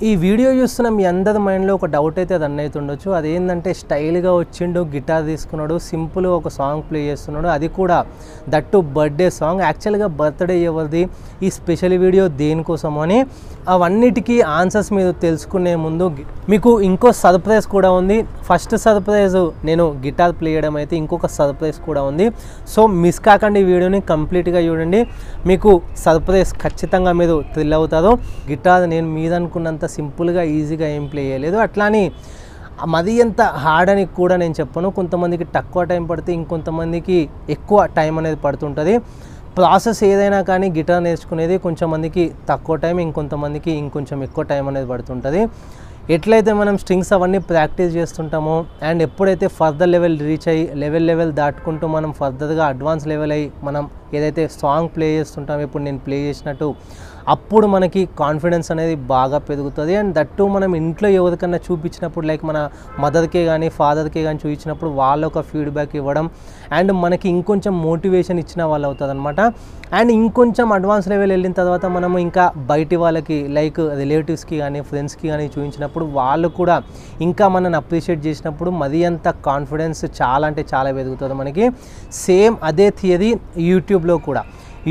ఈ వీడియో చూస్తున్న మీ అందరి మైండ్లో ఒక డౌట్ అయితే రన్ అవుతుండొచ్చు. అదేంటంటే స్టైల్గా వచ్చిండు, గిటార్ తీసుకున్నాడు, సింపుల్గా ఒక సాంగ్ ప్లే చేస్తున్నాడు, అది కూడా దట్టు బర్త్డే సాంగ్. యాక్చువల్గా బర్త్డే ఎవరిది, ఈ స్పెషల్ వీడియో దేనికోసమో అని అవన్నిటికీ ఆన్సర్స్ మీరు తెలుసుకునే ముందు మీకు ఇంకో సర్ప్రైజ్ కూడా ఉంది. ఫస్ట్ సర్ప్రైజ్ నేను గిటార్ ప్లే చేయడం అయితే, ఇంకొక సర్ప్రైజ్ కూడా ఉంది. సో మిస్ కాకండి ఈ వీడియోని కంప్లీట్గా చూడండి, మీకు సర్ప్రైజ్ ఖచ్చితంగా మీరు థ్రిల్ అవుతారు. గిటార్ నేను మీదనుకున్నంత సింపుల్గా ఈజీగా ఏం ప్లే చేయలేదు, అట్లాని మరీ ఎంత హార్డ్ అని కూడా నేను చెప్పను. కొంతమందికి తక్కువ టైం పడితే ఇంకొంతమందికి ఎక్కువ టైం అనేది పడుతుంటుంది. ప్రాసెస్ ఏదైనా కానీ గిటార్ నేర్చుకునేది కొంచెం మందికి తక్కువ టైం, ఇంకొంతమందికి ఇంకొంచెం ఎక్కువ టైం అనేది పడుతుంటుంది. ఎట్లయితే మనం స్ట్రింగ్స్ అవన్నీ ప్రాక్టీస్ చేస్తుంటామో అండ్ ఎప్పుడైతే ఫర్దర్ లెవెల్ రీచ్ అయ్యి లెవెల్ దాటుకుంటూ మనం ఫర్దర్గా అడ్వాన్స్ లెవెల్ అయ్యి మనం ఏదైతే సాంగ్ ప్లే చేస్తుంటామో, ఇప్పుడు నేను ప్లే చేసినట్టు, అప్పుడు మనకి కాన్ఫిడెన్స్ అనేది బాగా పెరుగుతుంది. అండ్ దట్టు మనం ఇంట్లో ఎవరికన్నా చూపించినప్పుడు, లైక్ మన మదర్కే కానీ ఫాదర్కే కానీ చూపించినప్పుడు వాళ్ళు ఒక ఫీడ్బ్యాక్ ఇవ్వడం అండ్ మనకి ఇంకొంచెం మోటివేషన్ ఇచ్చిన వాళ్ళు అవుతుంది అనమాట. అండ్ ఇంకొంచెం అడ్వాన్స్ లెవెల్ వెళ్ళిన తర్వాత మనము ఇంకా బయటి వాళ్ళకి లైక్ రిలేటివ్స్కి కానీ ఫ్రెండ్స్కి కానీ చూపించినప్పుడు వాళ్ళు కూడా ఇంకా మనని అప్రిషియేట్ చేసినప్పుడు మరీ అంత కాన్ఫిడెన్స్ చాలా అంటే చాలా పెరుగుతుంది మనకి. సేమ్ అదే థియరీ యూట్యూబ్లో కూడా.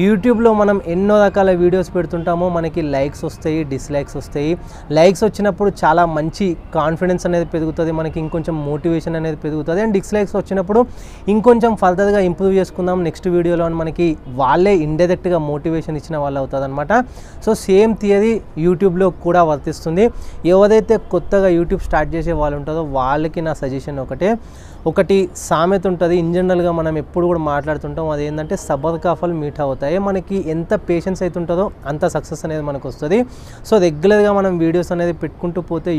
యూట్యూబ్లో మనం ఎన్నో రకాల వీడియోస్ పెడుతుంటామో, మనకి లైక్స్ వస్తాయి, డిస్లైక్స్ వస్తాయి. లైక్స్ వచ్చినప్పుడు చాలా మంచి కాన్ఫిడెన్స్ అనేది పెరుగుతుంది, మనకి ఇంకొంచెం మోటివేషన్ అనేది పెరుగుతుంది. అండ్ డిస్లైక్స్ వచ్చినప్పుడు ఇంకొంచెం ఫర్దర్గా ఇంప్రూవ్ చేసుకుందాం నెక్స్ట్ వీడియోలో అని మనకి వాళ్ళే ఇండైరెక్ట్గా మోటివేషన్ ఇచ్చిన వాళ్ళు అవుతుంది అనమాట. సో సేమ్ థియరీ యూట్యూబ్లో కూడా వర్తిస్తుంది. ఎవరైతే కొత్తగా యూట్యూబ్ స్టార్ట్ చేసే వాళ్ళు ఉంటారో వాళ్ళకి నా సజెషన్ ఒకటి సామెత ఉంటుంది, ఇన్ జనరల్గా మనం ఎప్పుడు కూడా మాట్లాడుతుంటాం. అదేంటంటే సబర్ కా ఫల్ మీఠా అవుతాయి. మనకి ఎంత పేషెన్స్ అయితే ఉంటుందో అంత సక్సెస్ అనేది మనకు వస్తుంది. సో రెగ్యులర్గా మనం వీడియోస్ అనేది పెట్టుకుంటూ పోతే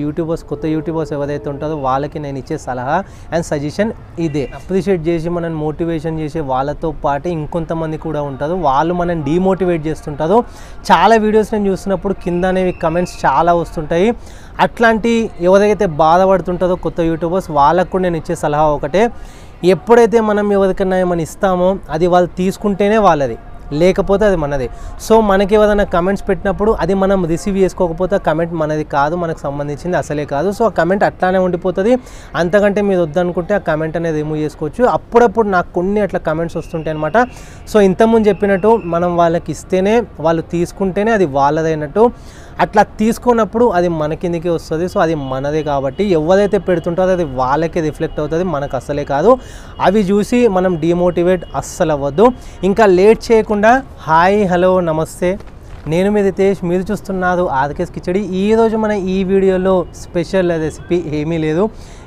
కొత్త యూట్యూబర్స్ ఎవరైతే ఉంటారో వాళ్ళకి నేను ఇచ్చే సలహా అండ్ సజెషన్ ఇదే. అప్రిషియేట్ చేసి మనల్ని మోటివేషన్ చేసే వాళ్ళతో పాటు ఇంకొంతమంది కూడా ఉంటారు, వాళ్ళు మనల్ని డీమోటివేట్ చేస్తుంటారు. చాలా వీడియోస్ నేను చూస్తున్నప్పుడు కింద అనేవి కమెంట్స్ చాలా వస్తుంటాయి. అట్లాంటి ఎవరైతే బాధపడుతుంటారో కొత్త యూట్యూబర్స్, వాళ్ళకు కూడా నేను ఇచ్చే సలహా ఒకటే, ఎప్పుడైతే మనం ఎవరికైనా ఏమైనా ఇస్తామో అది వాళ్ళు తీసుకుంటేనే వాళ్ళది, లేకపోతే అది మనది. సో మనకి ఏదైనా కమెంట్స్ పెట్టినప్పుడు అది మనం రిసీవ్ చేసుకోకపోతే కమెంట్ మనది కాదు, మనకు సంబంధించింది అసలే కాదు. సో ఆ కమెంట్ అట్లానే ఉండిపోతుంది. అంతకంటే మీరు వద్దనుకుంటే ఆ కమెంట్ అనేది రిమూవ్ చేసుకోవచ్చు. అప్పుడప్పుడు నాకు కొన్ని అట్లా కమెంట్స్ వస్తుంటాయి అనమాట. సో ఇంతకుముందు చెప్పినట్టు మనం వాళ్ళకి ఇస్తేనే వాళ్ళు తీసుకుంటేనే అది వాళ్ళదైనట్టు. అట్లా తీసుకున్నప్పుడు అది మన కిందకే వస్తుంది. సో అది మనదే కాబట్టి ఎవరైతే పెడుతుంటారో అది వాళ్ళకే రిఫ్లెక్ట్ అవుతుంది, మనకు అస్సలే కాదు. అవి చూసి మనం డిమోటివేట్ అస్సలు అవ్వద్దు. ఇంకా లేట్ చేయకుండా హాయ్, హలో, నమస్తే, నేను మీ రితేష్, మీరు చూస్తున్నారు ఆర్కేస్ కిచడి. ఈరోజు మన ఈ వీడియోలో స్పెషల్ రెసిపీ ఏమీ లేదు,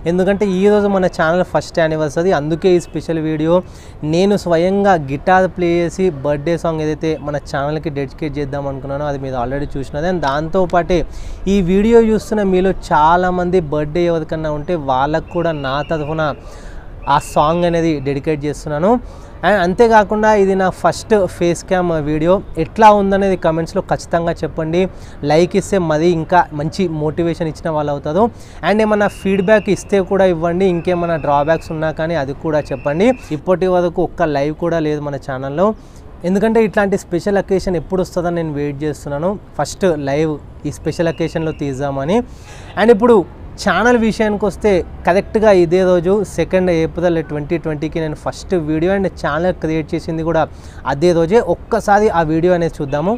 ఎందుకంటే ఈరోజు మన ఛానల్ ఫస్ట్ యానివర్సరీ, అందుకే ఈ స్పెషల్ వీడియో. నేను స్వయంగా గిటార్ ప్లే చేసి బర్త్డే సాంగ్ ఏదైతే మన ఛానల్కి డెడికేట్ చేద్దాం అనుకున్నానో అది మీరు ఆల్రెడీ చూసినది. అండ్ దాంతోపాటే ఈ వీడియో చూస్తున్న మీలో చాలామంది బర్త్డే ఎవరికన్నా ఉంటే వాళ్ళకు కూడా నా తరఫున ఆ సాంగ్ అనేది డెడికేట్ చేస్తున్నాను. అండ్ అంతేకాకుండా ఇది నా ఫస్ట్ ఫేస్ క్యామ్ వీడియో. ఎట్లా ఉందనేది కమెంట్స్లో ఖచ్చితంగా చెప్పండి. లైక్ ఇస్తే మరీ ఇంకా మంచి మోటివేషన్ ఇచ్చిన వాళ్ళు అవుతారు. అండ్ ఏమైనా ఫీడ్బ్యాక్ ఇస్తే కూడా ఇవ్వండి, ఇంకేమైనా డ్రాబ్యాక్స్ ఉన్నా కానీ అది కూడా చెప్పండి. ఇప్పటి వరకు ఒక్క లైవ్ కూడా లేదు మన ఛానల్లో, ఎందుకంటే ఇట్లాంటి స్పెషల్ అకేషన్ ఎప్పుడు వస్తుందని నేను వెయిట్ చేస్తున్నాను. ఫస్ట్ లైవ్ ఈ స్పెషల్ అకేషన్లో తీద్దామని. అండ్ ఇప్పుడు ఛానల్ విషయానికి వస్తే కరెక్ట్గా ఇదే రోజు 2 ఏప్రిల్ 2020కి నేను first video and channel create చేసింది కూడా అదే రోజే. ఒక్కసారి ఆ వీడియో అనేది చూద్దాము.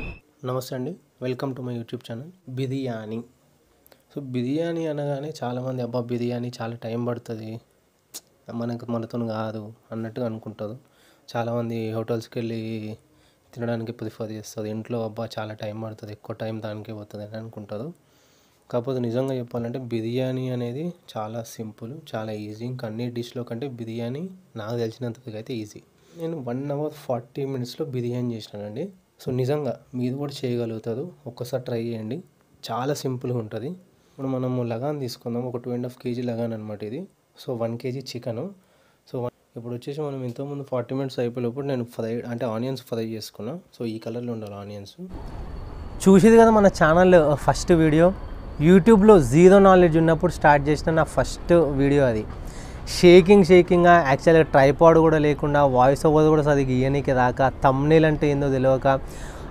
నమస్తే అండి, welcome to my YouTube channel. Biryani. So biryani అనగానే చాలామంది అబ్బా బిర్యానీ చాలా టైం పడుతుంది, మనతో కాదు అన్నట్టుగా అనుకుంటారు. చాలామంది హోటల్స్కి వెళ్ళి తినడానికి ప్రిఫర్ చేస్తారు. ఇంట్లో అబ్బా చాలా టైం పడుతుంది, ఎక్కువ టైం దానికే పోతుంది అని అనుకుంటారు. కాకపోతే నిజంగా చెప్పాలంటే బిర్యానీ అనేది చాలా సింపుల్, చాలా ఈజీ. ఇంకా అన్ని డిష్లో కంటే బిర్యానీ నాకు తెలిసినంతగా అయితే ఈజీ. నేను 1 అవర్ 40 మినిట్స్లో బిర్యానీ చేసినానండి. సో నిజంగా మీరు కూడా చేయగలుగుతారు, ఒక్కసారి ట్రై చేయండి. చాలా సింపుల్గా ఉంటుంది. ఇప్పుడు మనము లగాన్ తీసుకుందాం, ఒక 2.5 kg లగాన్ అనమాట ఇది. So 1 kg chicken. సో ఇప్పుడు వచ్చేసి మనం ఇంతకుముందు 40 మినిట్స్ అయిపోయినప్పుడు నేను ఆనియన్స్ ఫ్రై చేసుకున్నా. సో ఈ కలర్లో ఉండాలి ఆనియన్స్. చూసేది కదా మన ఛానల్ ఫస్ట్ వీడియో. యూట్యూబ్లో జీరో నాలెడ్జ్ ఉన్నప్పుడు స్టార్ట్ చేసిన నా ఫస్ట్ వీడియో అది. షేకింగ్గా యాక్చువల్గా ట్రైపాడ్ కూడా లేకుండా, వాయిస్ ఓవర్ కూడా సరిగ్గా ఇయనీకి రాక, థంబ్నెయిల్ అంటే ఏందో తెలియక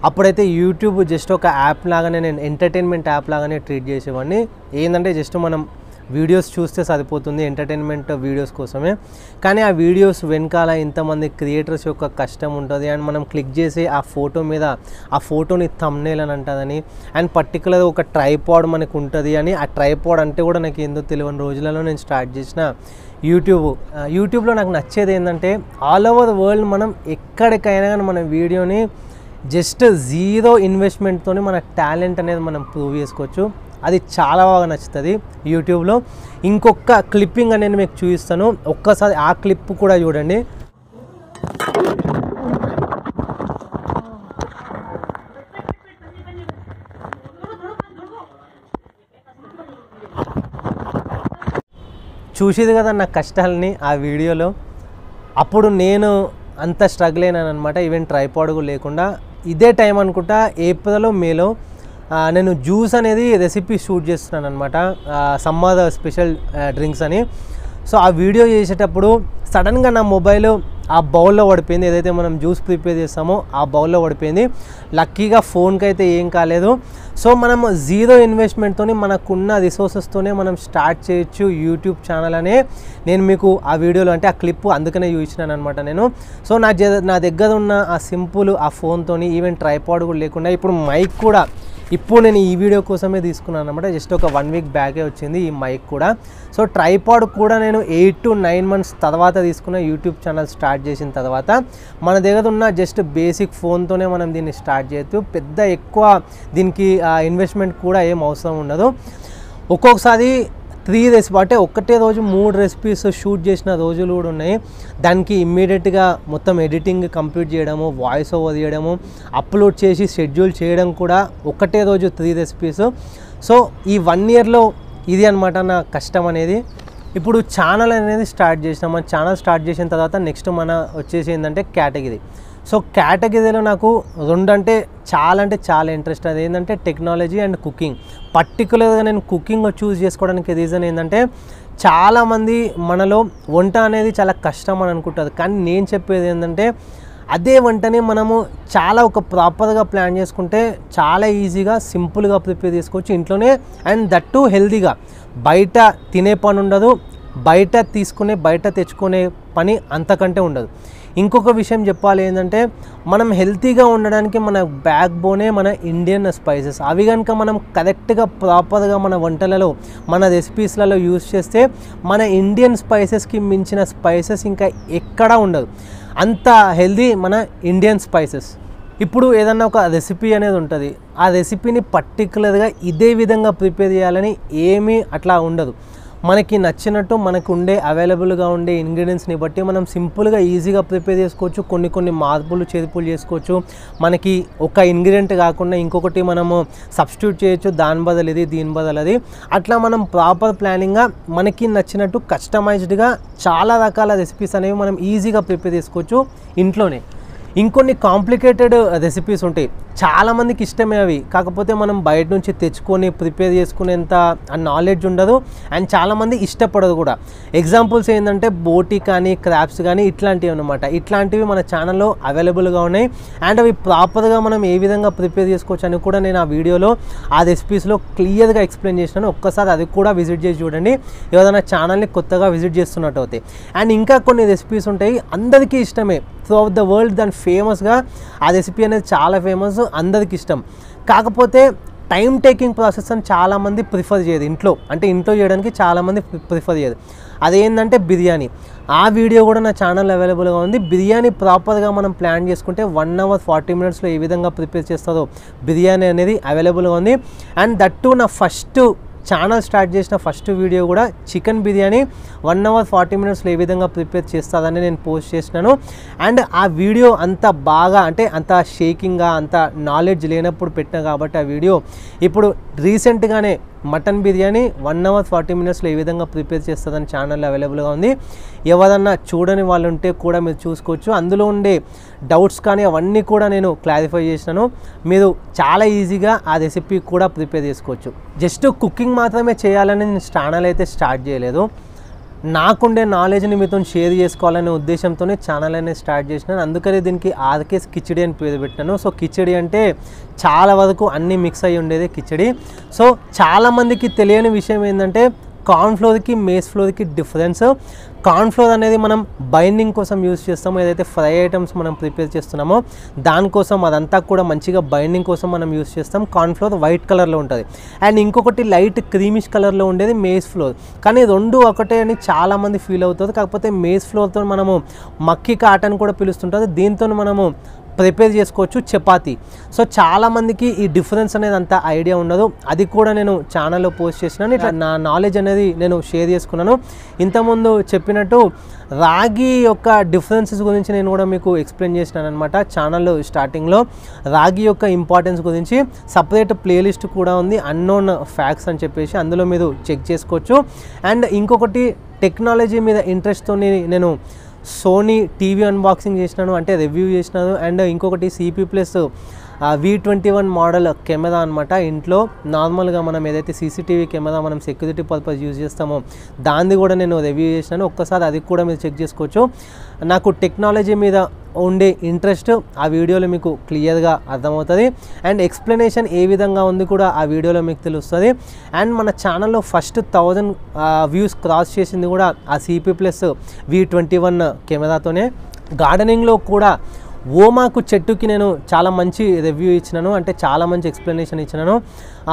అప్పుడైతే యూట్యూబ్ జస్ట్ ఒక యాప్ లాగానే, నేను ఎంటర్టైన్మెంట్ యాప్ లాగానే ట్రీట్ చేసేవాడిని. ఏంటంటే జస్ట్ మనం వీడియోస్ చూస్తే సరిపోతుంది ఎంటర్టైన్మెంట్ వీడియోస్ కోసమే. కానీ ఆ వీడియోస్ వెనకాల ఇంతమంది క్రియేటర్స్ యొక్క కష్టం ఉంటుంది. అండ్ మనం క్లిక్ చేసి ఆ ఫోటో మీద ఆ ఫోటోని థంబ్నెయిల్ అని అంటుందని, అండ్ పర్టికులర్ ఒక ట్రైపాడ్ మనకు ఉంటుంది అని. ఆ ట్రైపాడ్ అంటే కూడా నాకు ఏందో తెలియని రోజులలో నేను స్టార్ట్ చేసిన యూట్యూబ్లో నాకు నచ్చేది ఏంటంటే ఆల్ ఓవర్ ద వరల్డ్ మనం ఎక్కడికైనా కానీ మన వీడియోని జస్ట్ జీరో ఇన్వెస్ట్మెంట్తో మన టాలెంట్ అనేది మనం ప్రూవ్ చేసుకోవచ్చు. అది చాలా బాగా నచ్చుతుంది యూట్యూబ్లో. ఇంకొక క్లిప్పింగ్ అనేది మీకు చూపిస్తాను, ఒక్కసారి ఆ క్లిప్ కూడా చూడండి. చూసేది కదా నా కష్టాలని ఆ వీడియోలో. అప్పుడు నేను అంత స్ట్రగుల్ అయినాను అనమాట, ఈవెన్ ట్రైపాడ్ లేకుండా. ఇదే టైం అనుకుంటా ఏప్రిల్ మేలో నేను జ్యూస్ అనేది రెసిపీ షూట్ చేస్తున్నాను అనమాట, సమ్మర్ స్పెషల్ డ్రింక్స్ అని. సో ఆ వీడియో చేసేటప్పుడు సడన్గా నా మొబైల్ ఆ బౌల్లో పడిపోయింది. ఏదైతే మనం జ్యూస్ ప్రిపేర్ చేస్తామో ఆ బౌల్లో పడిపోయింది. లక్కీగా ఫోన్కి అయితే ఏం కాలేదు. సో మనం జీరో ఇన్వెస్ట్మెంట్తో మనకున్న రిసోర్సెస్తోనే మనం స్టార్ట్ చేయొచ్చు యూట్యూబ్ ఛానల్ అనే నేను మీకు ఆ వీడియోలో, అంటే ఆ క్లిప్ అందుకనే చూపించినాను అనమాట నేను. సో నా దగ్గర ఉన్న ఆ సింపుల్ ఆ ఫోన్తో, ఈవెన్ ట్రైపాడ్ కూడా లేకుండా, ఇప్పుడు మైక్ కూడా ఇప్పుడు నేను ఈ వీడియో కోసమే తీసుకున్నాను అనమాట. జస్ట్ ఒక 1 వీక్ బ్యాకే వచ్చింది ఈ మైక్ కూడా. సో ట్రైపాడ్ కూడా నేను 8 to 9 months తర్వాత తీసుకున్న యూట్యూబ్ ఛానల్ స్టార్ట్ చేసిన తర్వాత. మన దగ్గర ఉన్న జస్ట్ బేసిక్ ఫోన్తోనే మనం దీన్ని స్టార్ట్ చేయొచ్చు. పెద్ద ఎక్కువ దీనికి ఇన్వెస్ట్మెంట్ కూడా ఏం అవసరం ఉండదు. ఒక్కొక్కసారి 3 రెసిపీ అంటే ఒక్కటే రోజు 3 రెసిపీస్ షూట్ చేసిన రోజులు కూడా ఉన్నాయి. దానికి ఇమ్మీడియట్గా మొత్తం ఎడిటింగ్ కంప్లీట్ చేయడము, వాయిస్ ఓవర్ చేయడము, అప్లోడ్ చేసి షెడ్యూల్ చేయడం కూడా ఒకటే రోజు 3 రెసిపీస్. సో ఈ 1 yearలో ఇది అనమాట నా కష్టం అనేది. ఇప్పుడు ఛానల్ అనేది స్టార్ట్ చేసినాం. మన ఛానల్ స్టార్ట్ చేసిన తర్వాత నెక్స్ట్ మన వచ్చేసి ఏంటంటే కేటగిరీ. సో కేటగిరీలో నాకు 2 అంటే చాలా ఇంట్రెస్ట్. అది ఏంటంటే టెక్నాలజీ అండ్ కుకింగ్. పర్టికులర్గా నేను కుకింగ్ చూస్ చేసుకోవడానికి రీజన్ ఏంటంటే చాలామంది మనలో వంట అనేది చాలా కష్టం అని అనుకుంటారు. కానీ నేను చెప్పేది ఏంటంటే అదే వంటని మనము చాలా ఒక ప్రాపర్గా ప్లాన్ చేసుకుంటే చాలా ఈజీగా సింపుల్గా ప్రిపేర్ చేసుకోవచ్చు ఇంట్లోనే. అండ్ దట్ టు హెల్తీగా. బయట తినే పని ఉండదు, బయట తెచ్చుకునే పని అంతకంటే ఉండదు. ఇంకొక విషయం చెప్పాలి ఏంటంటే మనం హెల్తీగా ఉండడానికి మన బ్యాక్ బోనే మన ఇండియన్ స్పైసెస్. అవి కనుక మనం కరెక్ట్గా ప్రాపర్గా మన వంటలలో మన రెసిపీస్లలో యూజ్ చేస్తే మన ఇండియన్ స్పైసెస్కి మించిన స్పైసెస్ ఇంకా ఎక్కడా ఉండదు. అంత హెల్తీ మన ఇండియన్ స్పైసెస్. ఇప్పుడు ఏదన్నా ఒక రెసిపీ అనేది ఉంటుంది, ఆ రెసిపీని పర్టికులర్గా ఇదే విధంగా ప్రిపేర్ చేయాలని ఏమీ అట్లా ఉండదు. మనకి నచ్చినట్టు మనకు ఉండే అవైలబుల్గా ఉండే ఇంగ్రీడియంట్స్ని బట్టి మనం సింపుల్గా ఈజీగా ప్రిపేర్ చేసుకోవచ్చు. కొన్ని మార్పులు చేర్పులు చేసుకోవచ్చు. మనకి ఒక ఇంగ్రీడియంట్ కాకుండా ఇంకొకటి మనము సబ్స్టిట్యూట్ చేయొచ్చు, దాని బదులు ఇది దీని బదులు అది. అట్లా మనం ప్రాపర్ ప్లానింగ్గా మనకి నచ్చినట్టు కస్టమైజ్డ్గా చాలా రకాల రెసిపీస్ అనేవి మనం ఈజీగా ప్రిపేర్ చేసుకోవచ్చు ఇంట్లోనే. ఇంకొన్ని కాంప్లికేటెడ్ రెసిపీస్ ఉంటాయి, చాలామందికి ఇష్టమే అవి. కాకపోతే మనం బయట నుంచి తెచ్చుకొని ప్రిపేర్ చేసుకునేంత నాలెడ్జ్ ఉండదు అండ్ చాలామంది ఇష్టపడదు కూడా. ఎగ్జాంపుల్స్ ఏంటంటే బోటీ కానీ క్రాబ్స్ కానీ ఇట్లాంటివి అనమాట. ఇట్లాంటివి మన ఛానల్లో అవైలబుల్గా ఉన్నాయి. అండ్ అవి ప్రాపర్గా మనం ఏ విధంగా ప్రిపేర్ చేసుకోవచ్చు అని కూడా నేను ఆ వీడియోలో ఆ రెసిపీస్లో క్లియర్గా ఎక్స్ప్లెయిన్ చేసినాను. ఒక్కసారి అది కూడా విజిట్ చేసి చూడండి ఏదైనా ఛానల్ని కొత్తగా విజిట్ చేస్తున్నట్టు అవుతాయి. అండ్ ఇంకా కొన్ని రెసిపీస్ ఉంటాయి అందరికీ ఇష్టమే, త్రూ అవుట్ ద వరల్డ్ దాని ఫేమస్గా ఆ రెసిపీ అనేది చాలా ఫేమస్, అందరికి ఇష్టం. కాకపోతే టైం టేకింగ్ ప్రాసెస్ అని చాలామంది ప్రిఫర్ చేయదు ఇంట్లో చేయడానికి చాలామంది ప్రిఫర్ చేయదు. అదేంటంటే బిర్యానీ. ఆ వీడియో కూడా నా ఛానల్ అవైలబుల్గా ఉంది. బిర్యానీ ప్రాపర్గా మనం ప్లాన్ చేసుకుంటే 1 hour 40 minutesలో ఏ విధంగా ప్రిపేర్ చేస్తుందో బిర్యానీ అనేది అవైలబుల్గా ఉంది. అండ్ దట్టు నా ఛానల్ స్టార్ట్ చేసిన ఫస్ట్ వీడియో కూడా చికెన్ బిర్యానీ 1 hour 40 minutesలో ఏ విధంగా ప్రిపేర్ చేస్తుందని నేను పోస్ట్ చేసినాను. అండ్ ఆ వీడియో అంత బాగా అంత షేకింగ్గా అంత నాలెడ్జ్ లేనప్పుడు పెట్టినా కాబట్టి ఆ వీడియో ఇప్పుడు రీసెంట్గానే మటన్ బిర్యానీ 1 hour 40 minutesలో ఏ విధంగా ప్రిపేర్ చేస్తుందని ఛానల్లో అవైలబుల్గా ఉంది. ఎవరన్నా చూడని వాళ్ళు ఉంటే కూడా మీరు చూసుకోవచ్చు. అందులో ఉండే డౌట్స్ కానీ అవన్నీ కూడా నేను క్లారిఫై చేసినాను. మీరు చాలా ఈజీగా ఆ రెసిపీ కూడా ప్రిపేర్ చేసుకోవచ్చు. జస్ట్ కుకింగ్ మాత్రమే చేయాలని నేను ఛానల్ అయితే స్టార్ట్ చేయలేదు. నాకుండే నాలెడ్జ్ని మీతో షేర్ చేసుకోవాలనే ఉద్దేశంతోనే ఛానల్ అనేది స్టార్ట్ చేసినాను. అందుకని దీనికి ఆర్కేస్ కిచిడి అని పేరు పెట్టాను. సో కిచిడి అంటే చాలా వరకు అన్నీ మిక్స్ అయ్యి ఉండేది కిచిడి. సో చాలామందికి తెలియని విషయం ఏంటంటే కార్న్ఫ్లోర్కి మేస్ ఫ్లోర్కి డిఫరెన్స్. కార్న్ఫ్లోర్ అనేది మనం బైండింగ్ కోసం యూజ్ చేస్తాము. ఏదైతే ఫ్రై ఐటమ్స్ మనం ప్రిపేర్ చేస్తున్నామో దానికోసం అదంతా కూడా మంచిగా బైండింగ్ కోసం మనం యూజ్ చేస్తాం. కార్న్ఫ్లోర్ వైట్ కలర్లో ఉంటుంది అండ్ ఇంకొకటి లైట్ క్రీమిష్ కలర్లో ఉండేది మేస్ ఫ్లోర్. కానీ రెండు ఒకటే అని చాలామంది ఫీల్ అవుతుంది. కాకపోతే మేస్ ఫ్లోర్తో మనము మక్కీ కాట్ అని కూడా పిలుస్తుంటుంది. దీంతో మనము ప్రిపేర్ చేసుకోవచ్చు చపాతీ. సో చాలామందికి ఈ డిఫరెన్స్ అనేది అంత ఐడియా ఉండదు. అది కూడా నేను ఛానల్లో పోస్ట్ చేసినాను. ఇట్లా నా నాలెడ్జ్ అనేది నేను షేర్ చేసుకున్నాను. ఇంతకుముందు చెప్పినట్టు రాగి యొక్క డిఫరెన్సెస్ గురించి నేను కూడా మీకు ఎక్స్ప్లెయిన్ చేసినాను అనమాట ఛానల్లో స్టార్టింగ్లో. రాగి యొక్క ఇంపార్టెన్స్ గురించి సపరేట్ ప్లేలిస్ట్ కూడా ఉంది, అన్నోన్ ఫ్యాక్ట్స్ అని చెప్పేసి, అందులో మీరు చెక్ చేసుకోవచ్చు. అండ్ ఇంకొకటి టెక్నాలజీ మీద ఇంట్రెస్ట్తో నేను సోనీ టీవీ అన్బాక్సింగ్ చేసినాను, అంటే రివ్యూ చేసినాను. అండ్ ఇంకొకటి CP+ V21 మోడల్ కెమెరా అనమాట. ఇంట్లో నార్మల్గా మనం ఏదైతే CCTV కెమెరా మనం సెక్యూరిటీ పర్పస్ యూజ్ చేస్తామో దాన్ని కూడా నేను రివ్యూ చేసినాను. ఒక్కసారి అది కూడా మీరు చెక్ చేసుకోవచ్చు. నాకు టెక్నాలజీ మీద ఉండే ఇంట్రెస్ట్ ఆ వీడియోలో మీకు క్లియర్గా అర్థమవుతుంది. అండ్ ఎక్స్ప్లెనేషన్ ఏ విధంగా ఉంది కూడా ఆ వీడియోలో మీకు తెలుస్తుంది. అండ్ మన ఛానల్లో ఫస్ట్ 1000 వ్యూస్ క్రాస్ చేసింది కూడా ఆ CP+ V21 కెమెరాతోనే. గార్డెనింగ్లో కూడా ఓమాకు చెట్టుకి నేను చాలా మంచి రివ్యూ ఇచ్చినాను, అంటే చాలా మంచి ఎక్స్ప్లెనేషన్ ఇచ్చినాను.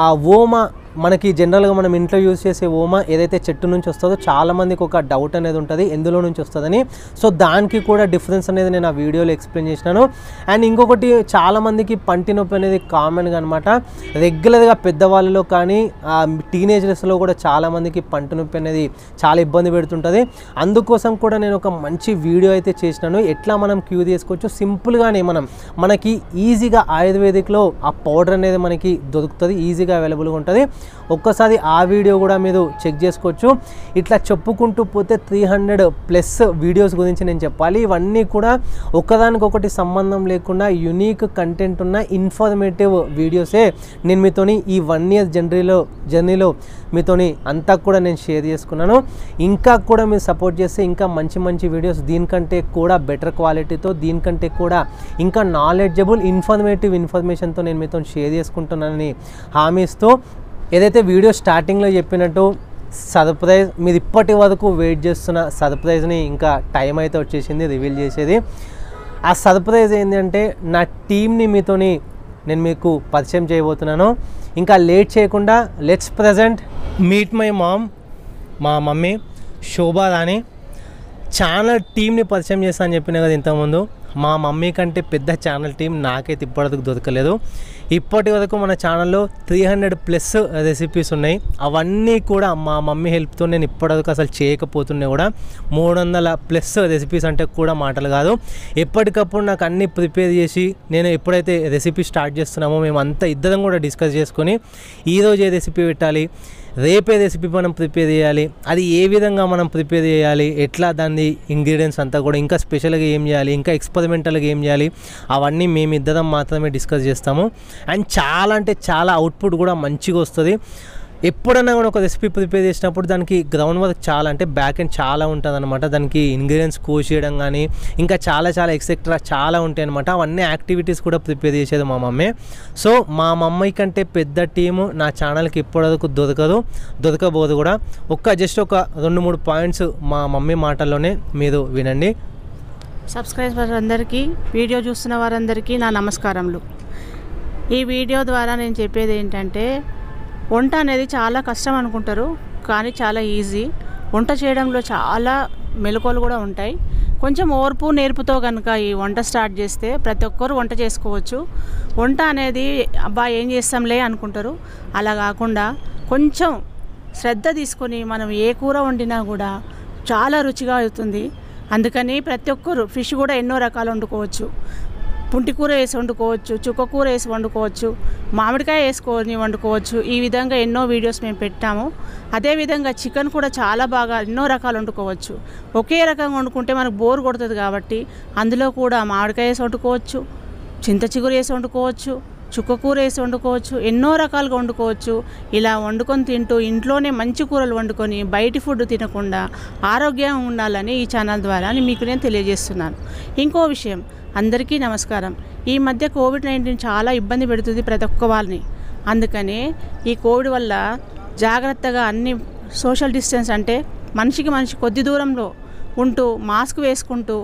ఆ ఓమా మనకి జనరల్గా మనం ఇంట్లో యూజ్ చేసే ఓమా ఏదైతే చెట్టు నుంచి వస్తుందో చాలామందికి ఒక డౌట్ అనేది ఉంటుంది ఎందులో నుంచి వస్తుందని. సో దానికి కూడా డిఫరెన్స్ అనేది నేను ఆ వీడియోలో ఎక్స్ప్లెయిన్ చేసినాను. అండ్ ఇంకొకటి చాలామందికి పంటి నొప్పి అనేది కామన్గా అనమాట. రెగ్యులర్గా పెద్దవాళ్ళలో కానీ టీనేజర్స్లో కూడా చాలామందికి పంటి నొప్పి అనేది చాలా ఇబ్బంది పెడుతుంటుంది. అందుకోసం కూడా నేను ఒక మంచి వీడియో అయితే చేసినాను. ఎట్లా మనం క్యూర్ చేసుకోవచ్చు సింపుల్గానే మనకి ఈజీగా ఆయుర్వేదిక్లో ఆ పౌడర్ అనేది మనకి దొరుకుతుంది, ఈజీగా అవైలబుల్గా ఉంటుంది. ఒక్కసారి ఆ వీడియో కూడా మీరు చెక్ చేసుకోవచ్చు. ఇట్లా చెప్పుకుంటూ పోతే 300+ వీడియోస్ గురించి నేను చెప్పాలి. ఇవన్నీ కూడా ఒకదానికొకటి సంబంధం లేకుండా యూనిక్ కంటెంట్ ఉన్న ఇన్ఫర్మేటివ్ వీడియోసే నేను మీతోని ఈ 1 year జర్నీలో మీతోని అంతా కూడా నేను షేర్ చేసుకున్నాను. ఇంకా కూడా మీరు సపోర్ట్ చేస్తే ఇంకా మంచి మంచి వీడియోస్ దీనికంటే కూడా బెటర్ క్వాలిటీతో, దీనికంటే కూడా ఇంకా నాలెడ్జబుల్ ఇన్ఫర్మేటివ్ ఇన్ఫర్మేషన్తో నేను మీతో షేర్ చేసుకుంటున్నానని హామీ ఇస్తూ, ఏదైతే వీడియో స్టార్టింగ్లో చెప్పినట్టు సర్ప్రైజ్, మీరు ఇప్పటి వరకు వెయిట్ చేస్తున్న సర్ప్రైజ్ని ఇంకా టైం అయితే వచ్చేసింది రివీల్ చేసేది. ఆ సర్ప్రైజ్ ఏంటంటే నా టీమ్ని నేను మీకు పరిచయం చేయబోతున్నాను. ఇంకా లేట్ చేయకుండా let's present meet my mom, మా మమ్మీ శోభా రాణి. ఛానల్ టీమ్ని పరిచయం చేస్తా అని చెప్పిన కదా ఇంతకుముందు. మా మమ్మీ కంటే పెద్ద ఛానల్ టీం నాకైతే ఇప్పటివరకు దొరకలేదు. ఇప్పటి వరకు మన ఛానల్లో 300+ రెసిపీస్ ఉన్నాయి. అవన్నీ కూడా మా మమ్మీ హెల్ప్తో నేను ఇప్పటివరకు అసలు చేయకపోతున్నా కూడా 300+ రెసిపీస్ అంటే కూడా మాటలు కాదు. ఎప్పటికప్పుడు నాకు అన్నీ ప్రిపేర్ చేసి నేను ఎప్పుడైతే రెసిపీ స్టార్ట్ చేస్తున్నామో మేమంతా ఇద్దరం కూడా డిస్కస్ చేసుకొని ఈరోజు ఏ రెసిపీ పెట్టాలి, రేపే రెసిపీ మనం ప్రిపేర్ చేయాలి, అది ఏ విధంగా మనం ప్రిపేర్ చేయాలి, ఎట్లా దాన్ని ఇంగ్రీడియంట్స్ అంతా కూడా ఇంకా స్పెషల్గా ఏం చేయాలి, ఇంకా ఎక్స్పెరిమెంటల్గా ఏం చేయాలి, అవన్నీ మేమిద్దరం మాత్రమే డిస్కస్ చేస్తాము. అండ్ చాలా అంటే చాలా అవుట్పుట్ కూడా మంచిగా వస్తుంది. ఎప్పుడన్నా కూడా ఒక రెసిపీ ప్రిపేర్ చేసినప్పుడు దానికి గ్రౌండ్ వర్క్ చాలా, అంటే బ్యాక్ ఎండ్ చాలా ఉంటుంది అనమాట. దానికి ఇంగ్రీడియంట్స్ కోసేయడం కానీ ఇంకా చాలా ఎక్సెట్రా చాలా ఉంటాయి అనమాట. అవన్నీ యాక్టివిటీస్ కూడా ప్రిపేర్ చేసేది మా మమ్మీ. సో మా మమ్మీ కంటే పెద్ద టీము నా ఛానల్కి ఇప్పటివరకు దొరకబోదు కూడా. జస్ట్ ఒక 2-3 పాయింట్స్ మా మమ్మీ మాటల్లోనే మీరు వినండి. సబ్స్క్రైబర్ అందరికీ, వీడియో చూస్తున్న వారందరికీ నా నమస్కారములు. ఈ వీడియో ద్వారా నేను చెప్పేది ఏంటంటే, వంట అనేది చాలా కష్టం అనుకుంటారు, కానీ చాలా ఈజీ. వంట చేయడంలో చాలా మెలకువలు కూడా ఉంటాయి. కొంచెం ఓర్పు నేర్పుతో కనుక ఈ వంట స్టార్ట్ చేస్తే ప్రతి ఒక్కరు వంట చేసుకోవచ్చు. వంట అనేది అబ్బా ఏం చేస్తాంలే అనుకుంటారు. అలా కాకుండా కొంచెం శ్రద్ధ తీసుకొని మనం ఏ కూర వండినా కూడా చాలా రుచిగా అవుతుంది. అందుకని ప్రతి ఒక్కరు ఫిష్ కూడా ఎన్నో రకాలు వండుకోవచ్చు. పుంటి కూర వేసి వండుకోవచ్చు, చుక్క కూర వేసి వండుకోవచ్చు, మామిడికాయ వేసుకొని వండుకోవచ్చు. ఈ విధంగా ఎన్నో వీడియోస్ మేము పెట్టాము. అదేవిధంగా చికెన్ కూడా చాలా బాగా ఎన్నో రకాలు వండుకోవచ్చు. ఒకే రకంగా వండుకుంటే మనకు బోర్ కొడుతుంది కాబట్టి అందులో కూడా మామిడికాయ వేసి వండుకోవచ్చు, చింత చిగురు వేసి వండుకోవచ్చు, చుక్కకూర వేసి వండుకోవచ్చు, ఎన్నో రకాలుగా వండుకోవచ్చు. ఇలా వండుకొని తింటూ ఇంట్లోనే మంచి కూరలు వండుకొని బయటి ఫుడ్ తినకుండా ఆరోగ్యంగా ఉండాలని ఈ ఛానల్ ద్వారా మీకు నేను తెలియజేస్తున్నాను. ఇంకో విషయం, అందరికీ నమస్కారం. ఈ మధ్య కోవిడ్-19 చాలా ఇబ్బంది పెడుతుంది ప్రతి ఒక్క వాళ్ళని. అందుకనే ఈ కోవిడ్ వల్ల జాగ్రత్తగా అన్ని సోషల్ డిస్టెన్స్ అంటే మనిషికి మనిషి కొద్ది దూరంలో ఉంటూ మాస్క్ వేసుకుంటూ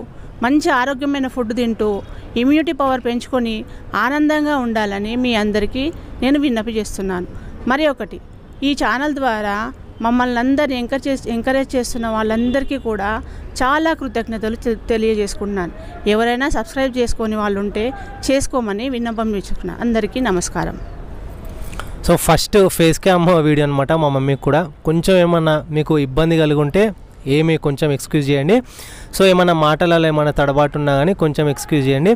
మంచి ఆరోగ్యమైన ఫుడ్ తింటూ ఇమ్యూనిటీ పవర్ పెంచుకొని ఆనందంగా ఉండాలని మీ అందరికీ నేను విన్నపి చేస్తున్నాను. మరి ఒకటి, ఈ ఛానల్ ద్వారా మమ్మల్ని అందరినీ ఎంకరేజ్ చేస్తున్న వాళ్ళందరికీ కూడా చాలా కృతజ్ఞతలు తెలియజేసుకుంటున్నాను. ఎవరైనా సబ్స్క్రైబ్ చేసుకొని వాళ్ళు ఉంటే చేసుకోమని విన్నపం చేసుకున్నాను. అందరికీ నమస్కారం. So first face cam video అనమాట. మా మమ్మీకి కూడా కొంచెం ఏమన్నా మీకు ఇబ్బంది కలిగి ఉంటే కొంచెం ఎక్స్క్యూజ్ చేయండి. సో ఏమైనా మాటలలో ఏమైనా తడబాటు ఉన్నా కానీ కొంచెం ఎక్స్క్యూజ్ చేయండి.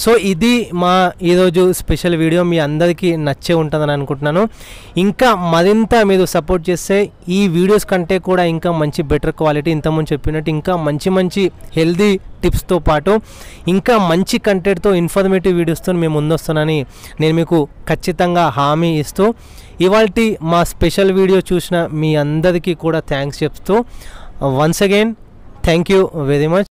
సో ఇది మా ఈరోజు స్పెషల్ వీడియో. మీ అందరికీ నచ్చే ఉంటుందని అనుకుంటున్నాను. ఇంకా మరింత మీరు సపోర్ట్ చేస్తే ఈ వీడియోస్ కంటే కూడా ఇంకా మంచి బెటర్ క్వాలిటీ, ఇంతకుముందు చెప్పినట్టు ఇంకా మంచి హెల్దీ టిప్స్తో పాటు ఇంకా మంచి కంటెంట్తో ఇన్ఫర్మేటివ్ వీడియోస్తో మేము ముందొస్తానని నేను మీకు ఖచ్చితంగా హామీ ఇస్తూ ఇవాల్టి మా స్పెషల్ వీడియో చూసిన మీ అందరికీ కూడా థ్యాంక్స్ చెప్తూ once again thank you very much.